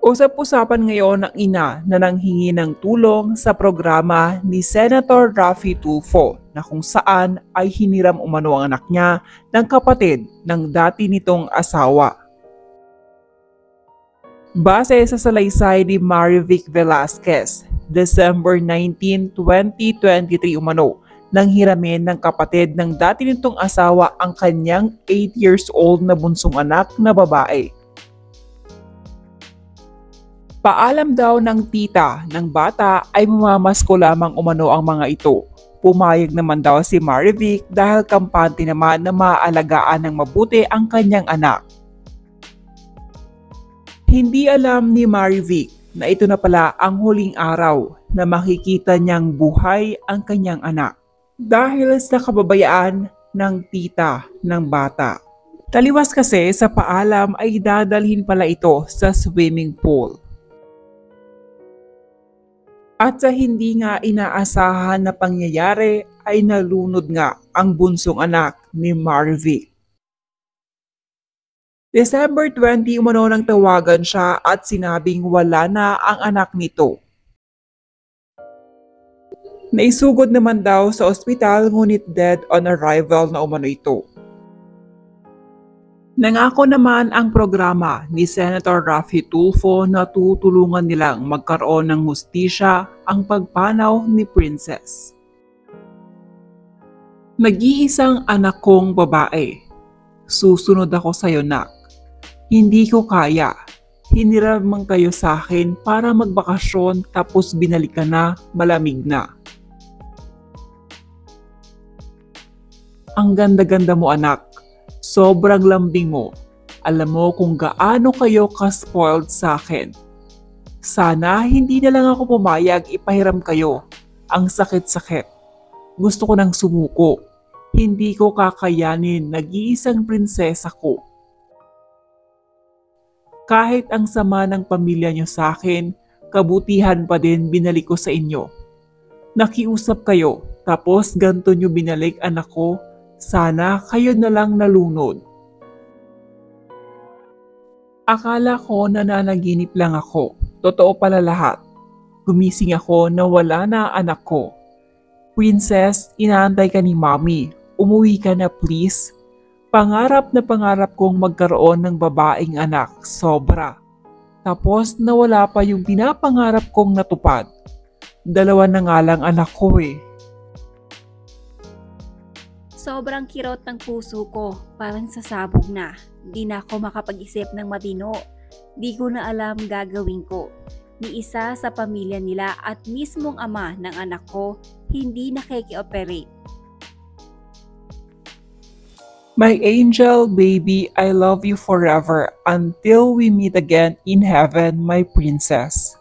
Usap-usapan ngayon ng ina na nanghingi ng tulong sa programa ni Senator Raffy Tulfo na kung saan ay hiniram umano ang anak niya ng kapatid ng dati nitong asawa. Base sa salaysay ni Marivic Velasquez, December 19, 2023 umano, nang hiramin ng kapatid ng dati nitong asawa ang kanyang 8 years old na bunsong anak na babae. Paalam daw ng tita ng bata ay mamamasko lamang umano ang mga ito. Pumayag naman daw si Marivic dahil kampante naman na maaalagaan ng mabuti ang kanyang anak. Hindi alam ni Marivic na ito na pala ang huling araw na makikita niyang buhay ang kanyang anak dahil sa kababayaan ng tita ng bata. Taliwas kasi sa paalam ay dadalhin pala ito sa swimming pool. At sa hindi nga inaasahan na pangyayari ay nalunod nga ang bunsong anak ni Marivic. December 20 umano nang tawagan siya at sinabing wala na ang anak nito. Naisugod naman daw sa ospital ngunit dead on arrival na umano ito. Nangako naman ang programa ni Senator Raffy Tulfo na tutulungan nilang magkaroon ng hustisya ang pagpanaw ni Princess. Nag-iisang anak kong babae. Susunod ako sa'yo, nak. Hindi ko kaya. Hiniram kayo sa akin para magbakasyon tapos binalikan na malamig na. Ang ganda-ganda mo, anak. Sobrang lambing mo. Alam mo kung gaano kayo ka-spoiled sa akin. Sana hindi na lang ako pumayag ipahiram kayo. Ang sakit-sakit. Gusto ko nang sumuko. Hindi ko kakayanin, nag-iisang prinsesa ko. Kahit ang sama ng pamilya niyo sa akin, kabutihan pa din binalik ko sa inyo. Nakiusap kayo, tapos ganto niyo binalik anak ko. Sana kayo na lang nalunod. Akala ko nananaginip lang ako. Totoo pala lahat. Gumising ako na wala na anak ko. Princess, inaantay ka ni Mommy. Umuwi ka na please. Pangarap na pangarap kong magkaroon ng babaeng anak. Sobra. Tapos nawala pa yung pinapangarap kong natupad. 2 na nga lang anak ko eh. Sobrang kirot ng puso ko, parang sasabog na. Di na ako makapag-isip ng matino. Di ko na alam gagawin ko. Ni isa sa pamilya nila at mismong ama ng anak ko, hindi nakiki-operate. My angel baby, I love you forever until we meet again in heaven, my princess.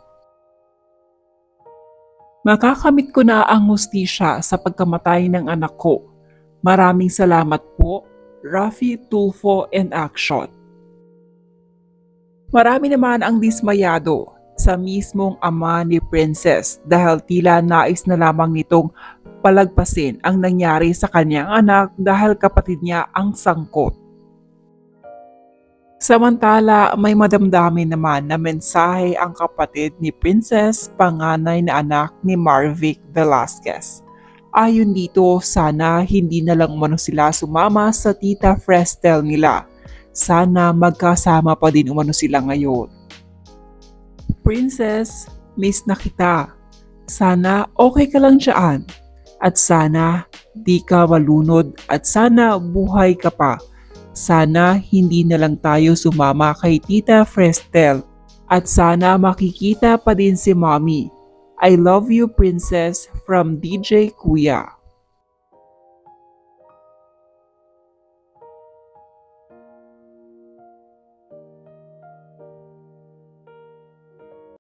Makakamit ko na ang hustisya sa pagkamatay ng anak ko. Maraming salamat po, Raffy Tulfo in action. Marami naman ang dismayado sa mismong ama ni Princess dahil tila nais na lamang nitong palagpasin ang nangyari sa kanyang anak dahil kapatid niya ang sangkot. Samantala, may madamdamin naman na mensahe ang kapatid ni Princess, panganay na anak ni Marivic Velasquez. Ayon dito, sana hindi na lang umano sila sumama sa tita Frestel nila. Sana magkasama pa din umano sila ngayon. Princess, miss na kita. Sana okay ka lang dyan. At sana di ka malunod at sana buhay ka pa. Sana hindi na lang tayo sumama kay tita Frestel. At sana makikita pa din si Mommy. I love you, Princess, from DJ Kuya.